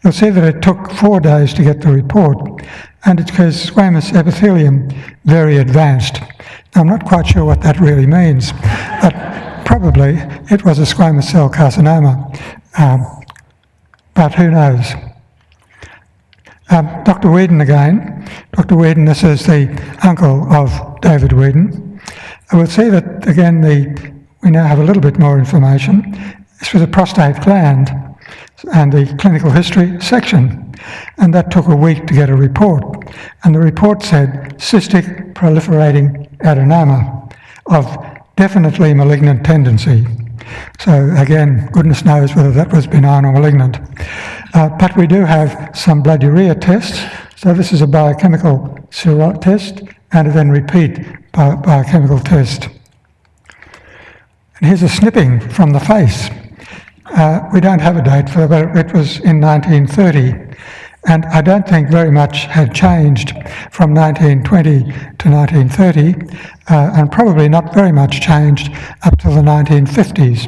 You'll see that it took 4 days to get the report, and it's because squamous epithelium very advanced. Now, I'm not quite sure what that really means, but probably it was a squamous cell carcinoma, but who knows. Dr. Whedon again. Dr. Whedon, this is the uncle of David Whedon. We'll see that, again, we now have a little bit more information. This was a prostate gland and the clinical history section, and that took a week to get a report. And the report said cystic proliferating adenoma of definitely malignant tendency. So again, goodness knows whether that was benign or malignant. But we do have some blood urea tests. So this is a biochemical test and then repeat biochemical test. And here's a snipping from the face. We don't have a date for that, but it was in 1930. And I don't think very much had changed from 1920 to 1930, and probably not very much changed up till the 1950s.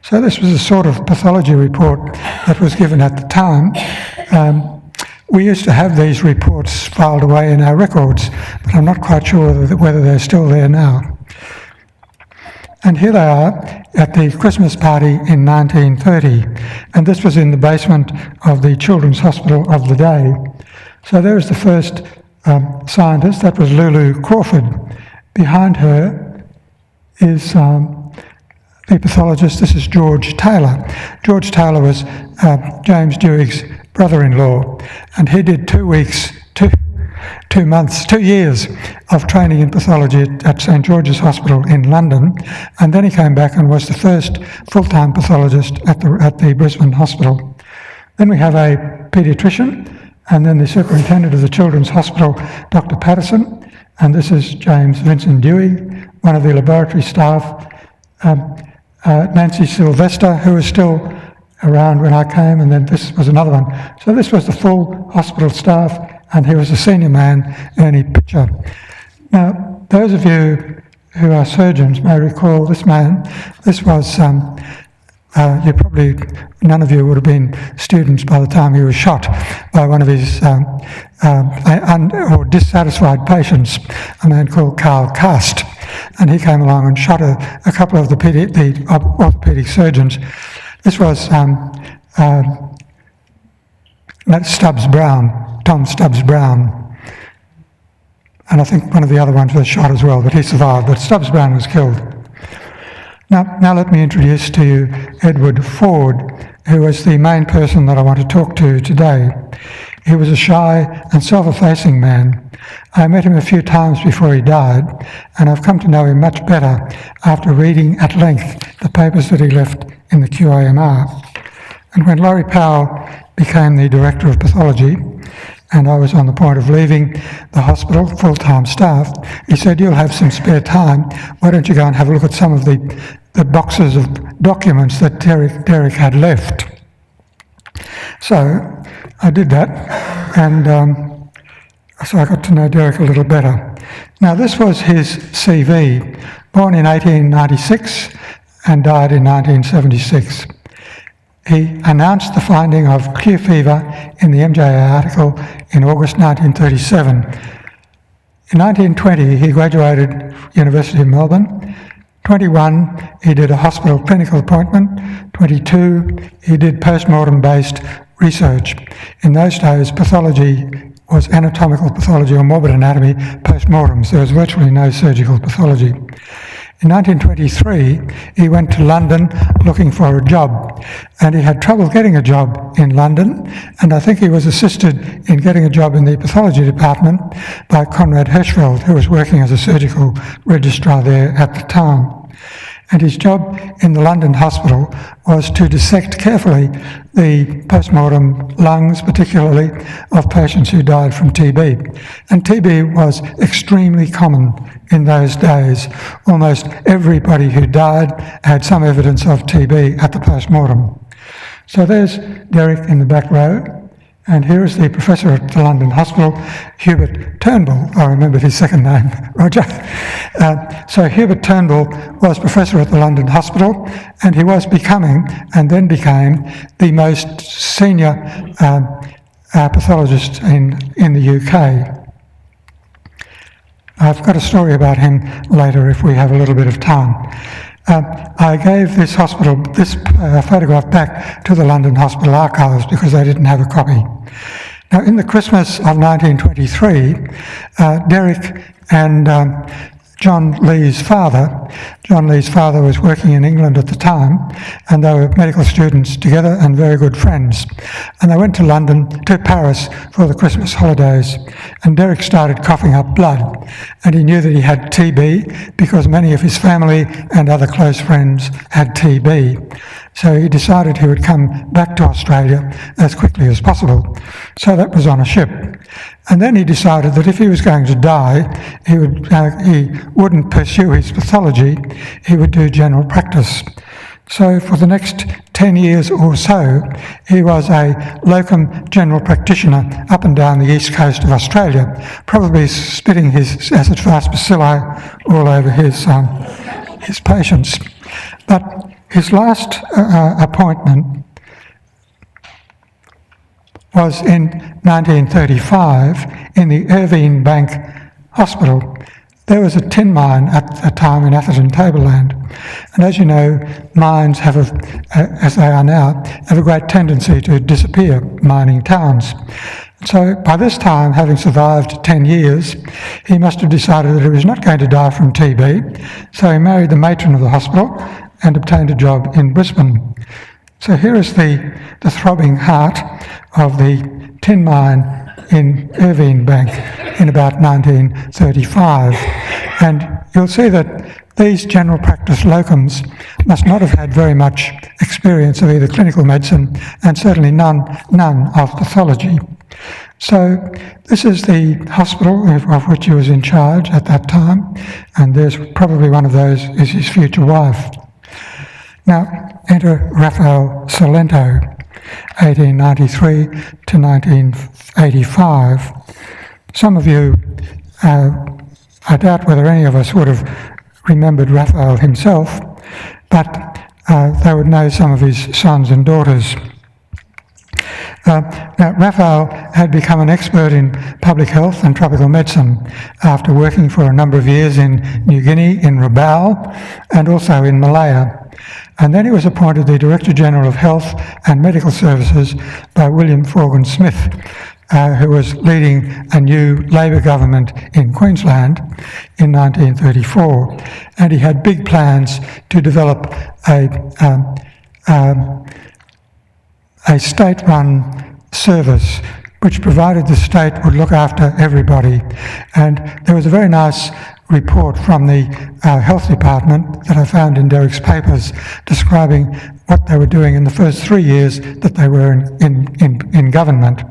So this was a sort of pathology report that was given at the time. We used to have these reports filed away in our records, but I'm not quite sure whether they're still there now. And here they are at the Christmas party in 1930. And this was in the basement of the Children's Hospital of the day. So there was the first scientist, that was Lulu Crawford. Behind her is the pathologist, this is George Taylor. George Taylor was James Dewey's brother-in-law, and he did 2 years of training in pathology at St George's Hospital in London, and then he came back and was the first full-time pathologist at the Brisbane Hospital. Then we have a paediatrician, and then the superintendent of the Children's Hospital, Dr. Patterson, and this is James Vincent Dewey, one of the laboratory staff, Nancy Sylvester, who was still around when I came, and then this was another one. So this was the full hospital staff, and he was a senior man in any picture. Now, those of you who are surgeons may recall this man. This was, none of you would have been students by the time he was shot by one of his dissatisfied patients, a man called Carl Cast. And he came along and shot a couple of the orthopaedic surgeons. This was Tom Stubbs Brown, and I think one of the other ones was shot as well, but he survived, but Stubbs Brown was killed. Now let me introduce to you Edward Ford, who was the main person that I want to talk to today. He was a shy and self-effacing man. I met him a few times before he died, and I've come to know him much better after reading at length the papers that he left in the QAMR. And when Laurie Powell became the Director of Pathology, and I was on the point of leaving the hospital, full-time staff, he said, "You'll have some spare time. Why don't you go and have a look at some of the boxes of documents that Derek had left?" So I did that, and so I got to know Derek a little better. Now, this was his CV, born in 1896 and died in 1976. He announced the finding of Q fever in the MJA article in August 1937. In 1920, he graduated University of Melbourne. 21, he did a hospital clinical appointment. 22, he did post-mortem based research. In those days, pathology was anatomical pathology or morbid anatomy post-mortems. There was virtually no surgical pathology. In 1923, he went to London looking for a job, and he had trouble getting a job in London, and I think he was assisted in getting a job in the pathology department by Conrad Hirschfeld, who was working as a surgical registrar there at the time. And his job in the London hospital was to dissect carefully the post-mortem lungs, particularly of patients who died from TB. And TB was extremely common in those days. Almost everybody who died had some evidence of TB at the post-mortem. So there's Derek in the back row. And here is the professor at the London Hospital, Hubert Turnbull. I remembered his second name, Roger. So Hubert Turnbull was professor at the London Hospital, and he was becoming, and then became, the most senior pathologist in the UK. I've got a story about him later if we have a little bit of time. I gave this hospital, this photograph back to the London Hospital archives because they didn't have a copy. Now, in the Christmas of 1923, Derek and John Lee's father was working in England at the time, and they were medical students together and very good friends. And they went to Paris for the Christmas holidays, and Derek started coughing up blood, and he knew that he had TB because many of his family and other close friends had TB. So he decided he would come back to Australia as quickly as possible. So that was on a ship. And then he decided that if he was going to die, he wouldn't pursue his pathology, he would do general practice. So for the next 10 years or so, he was a locum general practitioner up and down the east coast of Australia, probably spitting his acid fast bacilli all over his patients. But his last appointment was in 1935 in the Irvine Bank Hospital. There was a tin mine at the time in Atherton Tableland. And as you know, mines have, as they are now, have a great tendency to disappear, mining towns. So by this time, having survived 10 years, he must have decided that he was not going to die from TB. So he married the matron of the hospital and obtained a job in Brisbane. So here is the throbbing heart of the tin mine in Irvine Bank in about 1935. And you'll see that these general practice locums must not have had very much experience of either clinical medicine and certainly none of pathology. So this is the hospital of which he was in charge at that time, and there's probably one of those is his future wife. Now, enter Rafael Salento, 1893 to 1985. Some of you, I doubt whether any of us would have remembered Rafael himself, but they would know some of his sons and daughters. Now, Rafael had become an expert in public health and tropical medicine after working for a number of years in New Guinea, in Rabaul, and also in Malaya. And then he was appointed the Director General of Health and Medical Services by William Forgan Smith, who was leading a new Labor government in Queensland in 1934. And he had big plans to develop a state-run service which provided the state would look after everybody. And there was a very nice report from the health department that I found in Derek's papers describing what they were doing in the first 3 years that they were in government.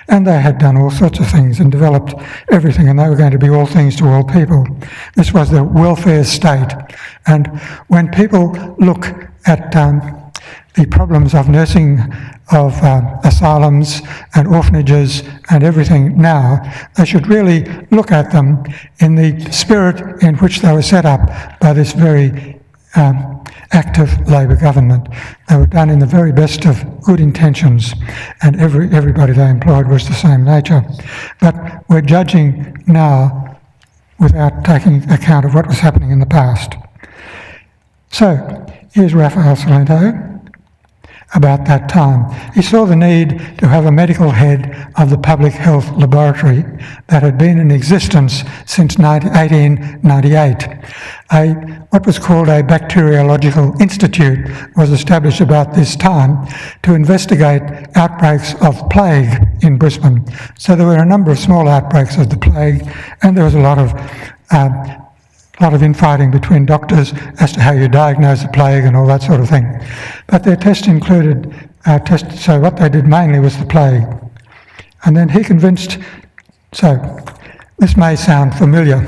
And they had done all sorts of things and developed everything, and they were going to be all things to all people. This was the welfare state. And when people look at the problems of nursing, of asylums and orphanages and everything now, they should really look at them in the spirit in which they were set up by this very active Labor government. They were done in the very best of good intentions, and everybody they employed was the same nature. But we're judging now without taking account of what was happening in the past. So, here's Rafael Salento. about that time. He saw the need to have a medical head of the public health laboratory that had been in existence since 1898. What was called a Bacteriological Institute was established about this time to investigate outbreaks of plague in Brisbane. So there were a number of small outbreaks of the plague, and there was a lot of infighting between doctors as to how you diagnose the plague and all that sort of thing. But their test included, so what they did mainly was the plague. And then he convinced, so this may sound familiar,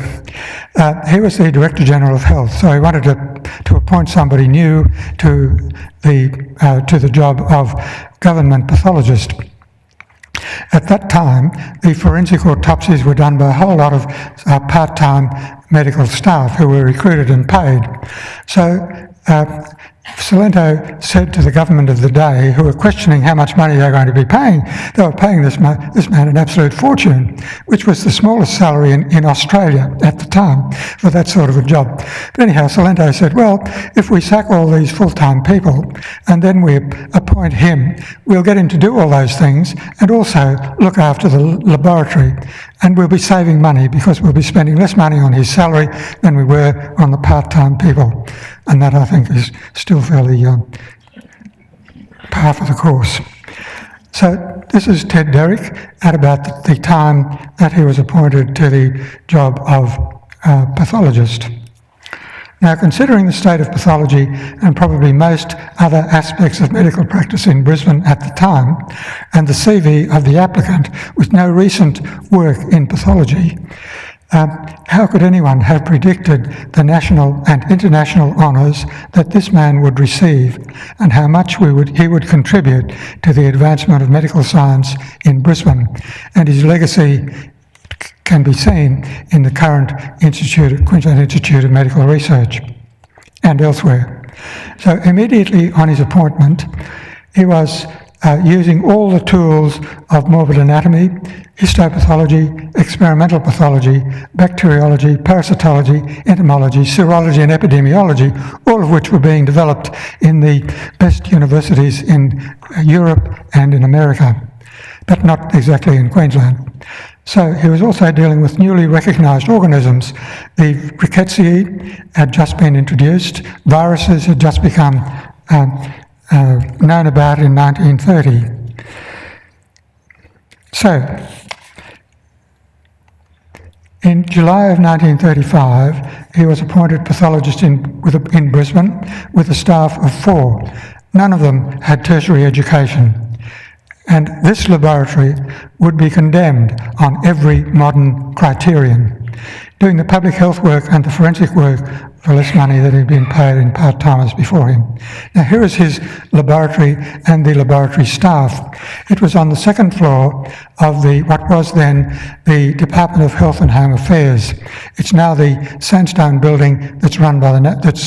he was the Director General of Health, so he wanted to appoint somebody new to the job of government pathologist. At that time, the forensic autopsies were done by a whole lot of part-time medical staff who were recruited and paid. So Salento said to the government of the day, who were questioning how much money they were going to be paying, they were paying this man an absolute fortune, which was the smallest salary in Australia at the time for that sort of a job. But anyhow, Salento said, well, if we sack all these full-time people and then we appoint him, we'll get him to do all those things and also look after the laboratory, and we'll be saving money because we'll be spending less money on his salary than we were on the part-time people. And that, I think, is still fairly par for the course. So this is Ted Derrick at about the time that he was appointed to the job of pathologist. Now, considering the state of pathology and probably most other aspects of medical practice in Brisbane at the time, and the CV of the applicant with no recent work in pathology, how could anyone have predicted the national and international honours that this man would receive, and how much he would contribute to the advancement of medical science in Brisbane? And his legacy can be seen in the current Queensland Institute of Medical Research and elsewhere. So immediately on his appointment, he was using all the tools of morbid anatomy, histopathology, experimental pathology, bacteriology, parasitology, entomology, serology and epidemiology, all of which were being developed in the best universities in Europe and in America, but not exactly in Queensland. So he was also dealing with newly recognised organisms. The Rickettsia had just been introduced, viruses had just become known about in 1930. So, in July of 1935, he was appointed pathologist in Brisbane with a staff of 4. None of them had tertiary education. And this laboratory would be condemned on every modern criterion, doing the public health work and the forensic work for less money than had been paid in part-timers before him. Now here is his laboratory and the laboratory staff. It was on the second floor of what was then the Department of Health and Home Affairs. It's now the sandstone building that's run by that's